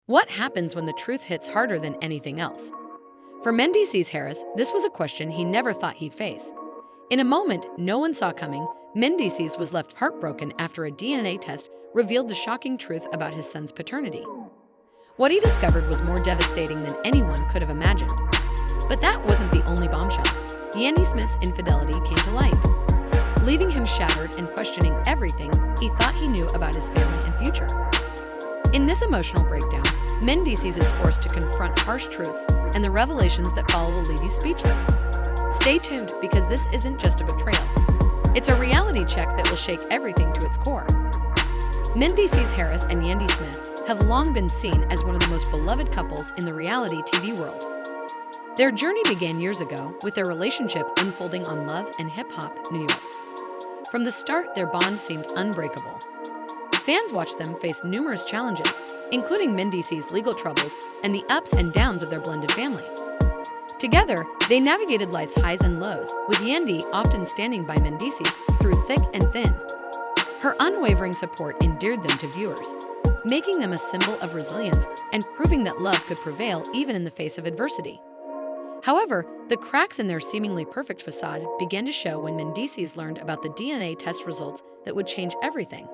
What happens when the truth hits harder than anything else? For Mendeecees Harris, this was a question he never thought he'd face. In a moment no one saw coming, Mendeecees was left heartbroken after a DNA test revealed the shocking truth about his son's paternity. What he discovered was more devastating than anyone could have imagined. But that wasn't the only bombshell. Ynady Smith's infidelity came to light, leaving him shattered and questioning everything he thought he knew about his family and future. In this emotional breakdown, Mendeecees is forced to confront harsh truths, and the revelations that follow will leave you speechless. Stay tuned, because this isn't just a betrayal. It's a reality check that will shake everything to its core. Mendeecees Harris and Ynady Smith have long been seen as one of the most beloved couples in the reality TV world. Their journey began years ago, with their relationship unfolding on Love and Hip Hop New York. From the start, their bond seemed unbreakable. Fans watched them face numerous challenges, including Mendeecees' legal troubles and the ups and downs of their blended family. Together, they navigated life's highs and lows, with Ynady often standing by Mendeecees through thick and thin. Her unwavering support endeared them to viewers, making them a symbol of resilience and proving that love could prevail even in the face of adversity. However, the cracks in their seemingly perfect facade began to show when Mendeecees learned about the DNA test results that would change everything.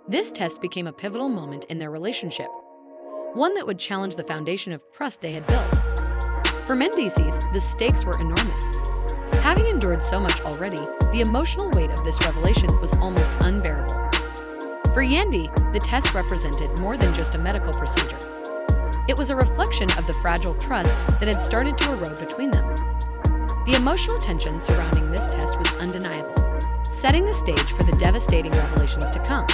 This test became a pivotal moment in their relationship, one that would challenge the foundation of trust they had built. For Mendeecees, the stakes were enormous. Having endured so much already, the emotional weight of this revelation was almost unbearable. For Ynady, the test represented more than just a medical procedure. It was a reflection of the fragile trust that had started to erode between them. The emotional tension surrounding this test was undeniable, setting the stage for the devastating revelations to come.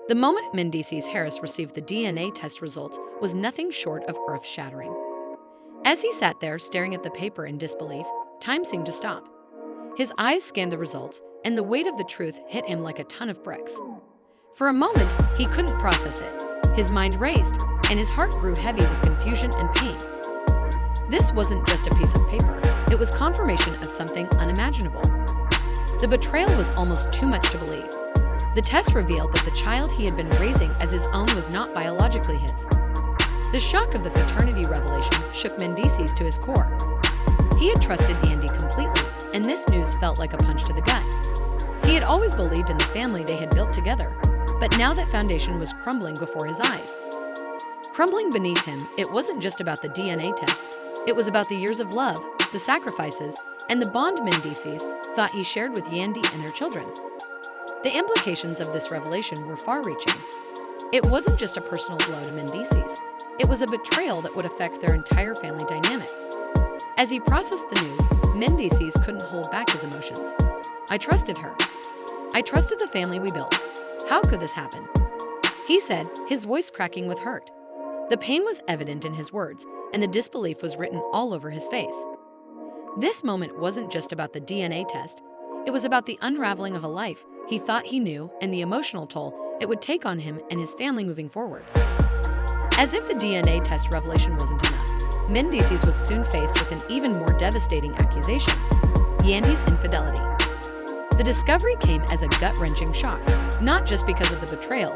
The moment Mendeecees Harris received the DNA test results was nothing short of earth-shattering. As he sat there staring at the paper in disbelief, time seemed to stop. His eyes scanned the results, and the weight of the truth hit him like a ton of bricks. For a moment, he couldn't process it. His mind raced, and his heart grew heavy with confusion and pain. This wasn't just a piece of paper, it was confirmation of something unimaginable. The betrayal was almost too much to believe. The test revealed that the child he had been raising as his own was not biologically his. The shock of the paternity revelation shook Mendeecees to his core. He had trusted Ynady completely, and this news felt like a punch to the gut. He had always believed in the family they had built together, but now that foundation was crumbling before his eyes. Crumbling beneath him, it wasn't just about the DNA test. It was about the years of love, the sacrifices, and the bond Mendeecees thought he shared with Ynady and their children. The implications of this revelation were far-reaching. It wasn't just a personal blow to Mendeecees. It was a betrayal that would affect their entire family dynamic. As he processed the news, Mendeecees couldn't hold back his emotions. "I trusted her. I trusted the family we built. How could this happen?" he said, his voice cracking with hurt. The pain was evident in his words, and the disbelief was written all over his face. This moment wasn't just about the DNA test. It was about the unraveling of a life he thought he knew and the emotional toll it would take on him and his family moving forward. As if the DNA test revelation wasn't enough, Mendeecees was soon faced with an even more devastating accusation: Yndy's infidelity. The discovery came as a gut-wrenching shock, not just because of the betrayal,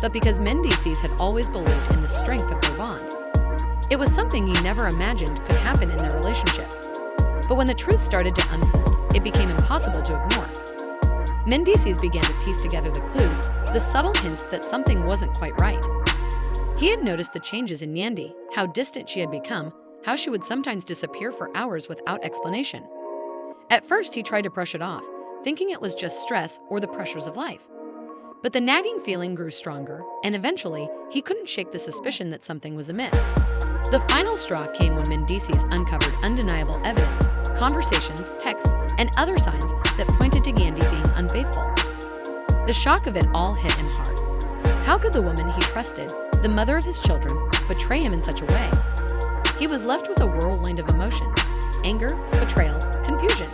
but because Mendeecees had always believed in the strength of their bond. It was something he never imagined could happen in their relationship. But when the truth started to unfold, it became impossible to ignore. Mendeecees began to piece together the clues, the subtle hints that something wasn't quite right. He had noticed the changes in Ynady, how distant she had become, how she would sometimes disappear for hours without explanation. At first, he tried to brush it off, thinking it was just stress or the pressures of life. But the nagging feeling grew stronger, and eventually, he couldn't shake the suspicion that something was amiss. The final straw came when Mendeecees uncovered undeniable evidence, conversations, texts, and other signs that pointed to Ynady being unfaithful. The shock of it all hit him hard. How could the woman he trusted, the mother of his children, betray him in such a way? He was left with a whirlwind of emotions: anger, betrayal, confusion.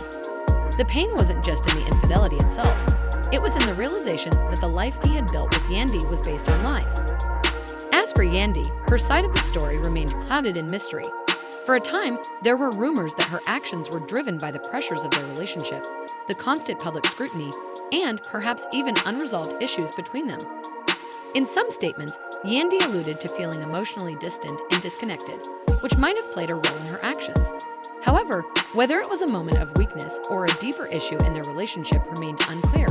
The pain wasn't just in the infidelity itself. It was in the realization that the life he had built with Ynady was based on lies. As for Ynady, her side of the story remained clouded in mystery. For a time, there were rumors that her actions were driven by the pressures of their relationship, the constant public scrutiny, and perhaps even unresolved issues between them. In some statements, Ynady alluded to feeling emotionally distant and disconnected, which might have played a role in her actions. However, whether it was a moment of weakness or a deeper issue in their relationship remained unclear.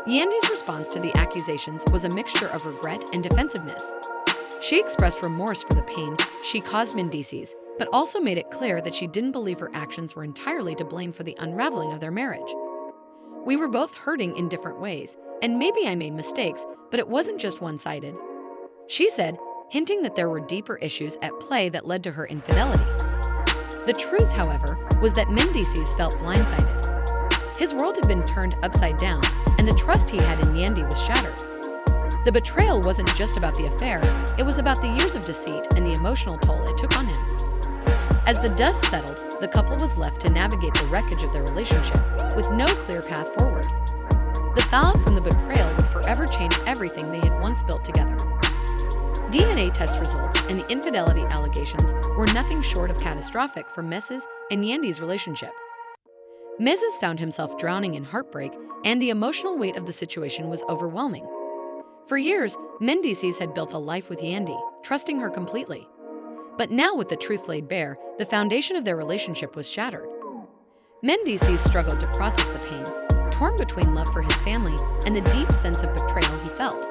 Yandy's response to the accusations was a mixture of regret and defensiveness. She expressed remorse for the pain she caused Mendeecees, but also made it clear that she didn't believe her actions were entirely to blame for the unraveling of their marriage. "We were both hurting in different ways, and maybe I made mistakes, but it wasn't just one-sided," she said, hinting that there were deeper issues at play that led to her infidelity. The truth, however, was that Mendeecees felt blindsided. His world had been turned upside down, and the trust he had in Ynady was shattered. The betrayal wasn't just about the affair, it was about the years of deceit and the emotional toll it took on him. As the dust settled, the couple was left to navigate the wreckage of their relationship, with no clear path forward. The fallout from the betrayal would forever change everything they had once built together. DNA test results and the infidelity allegations were nothing short of catastrophic for Mrs. and Yandy's relationship. Mrs. found himself drowning in heartbreak, and the emotional weight of the situation was overwhelming. For years, Mendeecees had built a life with Ynady, trusting her completely. But now, with the truth laid bare, the foundation of their relationship was shattered. Mendeecees struggled to process the pain, torn between love for his family and the deep sense of betrayal he felt.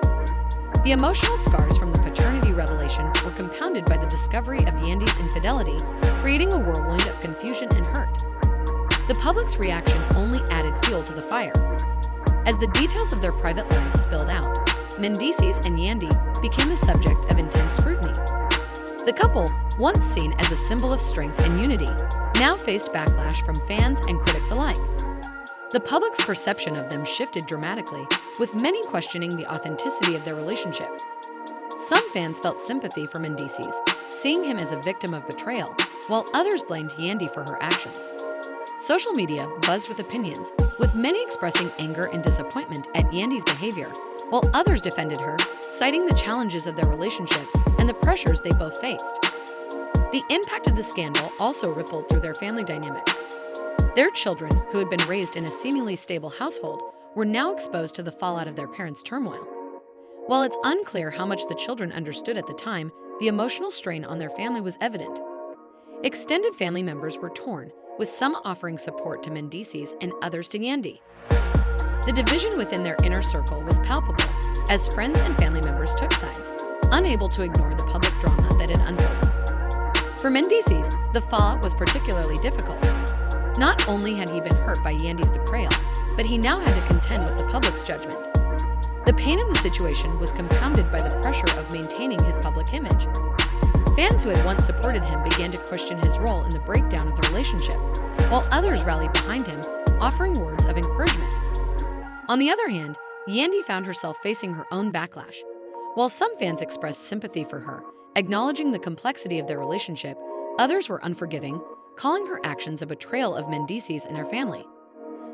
The emotional scars from the paternity revelation were compounded by the discovery of Yandy's infidelity, creating a whirlwind of confusion and hurt. The public's reaction only added fuel to the fire. As the details of their private lives spilled out, Mendeecees and Ynady became the subject of intense scrutiny. The couple, once seen as a symbol of strength and unity, now faced backlash from fans and critics alike. The public's perception of them shifted dramatically, with many questioning the authenticity of their relationship. Some fans felt sympathy for Mendeecees, seeing him as a victim of betrayal, while others blamed Ynady for her actions. Social media buzzed with opinions, with many expressing anger and disappointment at Yandy's behavior, while others defended her, citing the challenges of their relationship and the pressures they both faced. The impact of the scandal also rippled through their family dynamics. Their children, who had been raised in a seemingly stable household, were now exposed to the fallout of their parents' turmoil. While it's unclear how much the children understood at the time, the emotional strain on their family was evident. Extended family members were torn, with some offering support to Mendeecees and others to Ynady. The division within their inner circle was palpable, as friends and family members took sides, unable to ignore the public drama that had unfolded. For Mendeecees, the fallout was particularly difficult. Not only had he been hurt by Yandy's betrayal, but he now had to contend with the public's judgment. The pain of the situation was compounded by the pressure of maintaining his public image. Fans who had once supported him began to question his role in the breakdown of the relationship, while others rallied behind him, offering words of encouragement. On the other hand, Ynady found herself facing her own backlash. While some fans expressed sympathy for her, acknowledging the complexity of their relationship, others were unforgiving, calling her actions a betrayal of Mendeecees and her family.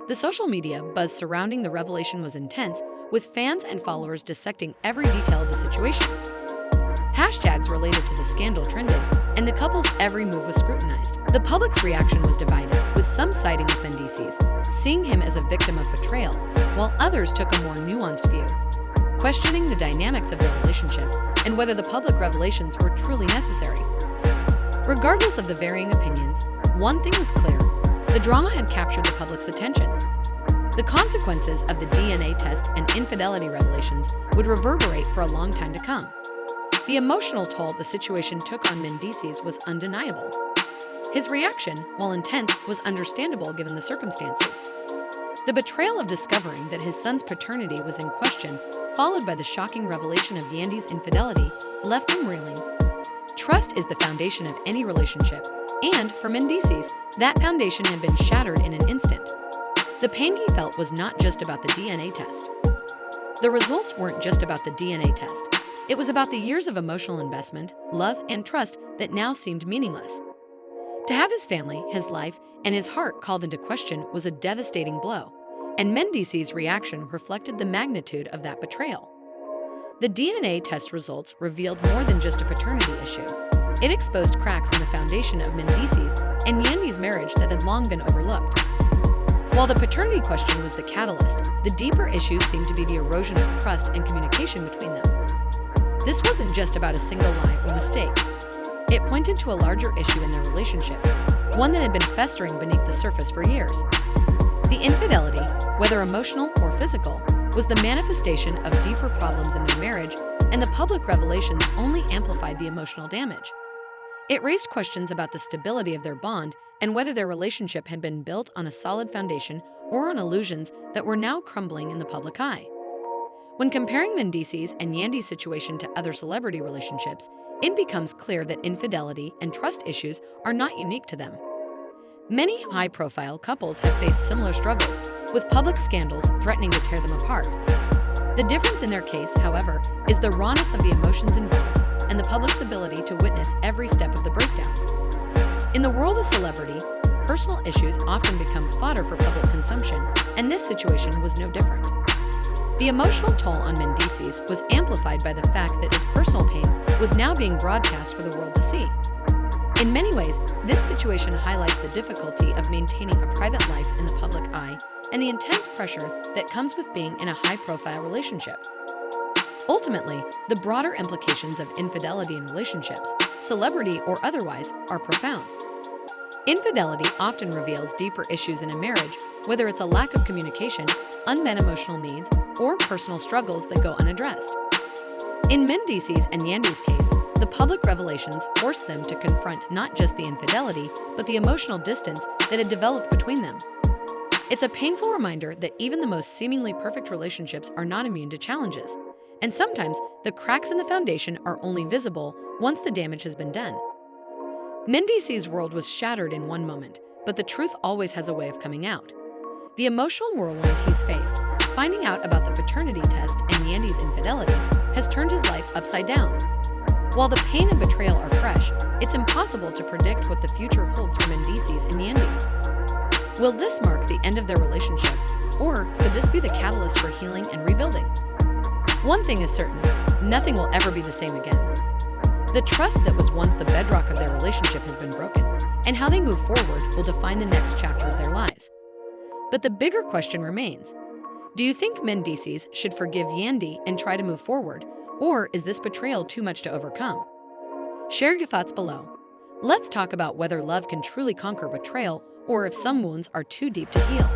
The social media buzz surrounding the revelation was intense, with fans and followers dissecting every detail of the situation. Hashtags related to the scandal trended, and the couple's every move was scrutinized. The public's reaction was divided, with some siding with Mendeecees, seeing him as a victim of betrayal, while others took a more nuanced view, questioning the dynamics of their relationship and whether the public revelations were truly necessary. Regardless of the varying opinions, one thing was clear: the drama had captured the public's attention. The consequences of the DNA test and infidelity revelations would reverberate for a long time to come. The emotional toll the situation took on Mendeecees was undeniable. His reaction, while intense, was understandable given the circumstances. The betrayal of discovering that his son's paternity was in question, followed by the shocking revelation of Yandy's infidelity, left him reeling. Trust is the foundation of any relationship, and for Mendeecees, that foundation had been shattered in an instant. The pain he felt was not just about the DNA test. The results weren't just about the DNA test. It was about the years of emotional investment, love, and trust that now seemed meaningless. To have his family, his life, and his heart called into question was a devastating blow, and Mendeecees' reaction reflected the magnitude of that betrayal. The DNA test results revealed more than just a paternity issue. It exposed cracks in the foundation of Mendeecees and Yandy's marriage that had long been overlooked. While the paternity question was the catalyst, the deeper issues seemed to be the erosion of trust and communication between them. This wasn't just about a single lie or mistake. It pointed to a larger issue in their relationship, one that had been festering beneath the surface for years. The infidelity, whether emotional or physical, was the manifestation of deeper problems in their marriage, and the public revelations only amplified the emotional damage. It raised questions about the stability of their bond and whether their relationship had been built on a solid foundation or on illusions that were now crumbling in the public eye. When comparing Mendeecees and Ynyadi's situation to other celebrity relationships, it becomes clear that infidelity and trust issues are not unique to them. Many high-profile couples have faced similar struggles, with public scandals threatening to tear them apart. The difference in their case, however, is the rawness of the emotions involved and the public's ability to witness every step of the breakdown. In the world of celebrity, personal issues often become fodder for public consumption, and this situation was no different. The emotional toll on Mendeecees was amplified by the fact that his personal pain was now being broadcast for the world to see. In many ways, this situation highlights the difficulty of maintaining a private life in the public eye and the intense pressure that comes with being in a high-profile relationship. Ultimately, the broader implications of infidelity in relationships, celebrity or otherwise, are profound. Infidelity often reveals deeper issues in a marriage, whether it's a lack of communication, unmet emotional needs, or personal struggles that go unaddressed. In Mendeecees and Ynyadi's case, the public revelations forced them to confront not just the infidelity, but the emotional distance that had developed between them. It's a painful reminder that even the most seemingly perfect relationships are not immune to challenges, and sometimes the cracks in the foundation are only visible once the damage has been done. Mendeecees' world was shattered in one moment, but the truth always has a way of coming out. The emotional whirlwind he's faced, finding out about the paternity test and Ynyadi's infidelity, has turned his life upside down. While the pain and betrayal are fresh, it's impossible to predict what the future holds for Mendeecees and Ynady. Will this mark the end of their relationship, or could this be the catalyst for healing and rebuilding? One thing is certain, nothing will ever be the same again. The trust that was once the bedrock of their relationship has been broken, and how they move forward will define the next chapter of their lives. But the bigger question remains. Do you think Mendeecees should forgive Ynady and try to move forward, or is this betrayal too much to overcome? Share your thoughts below. Let's talk about whether love can truly conquer betrayal, or if some wounds are too deep to heal.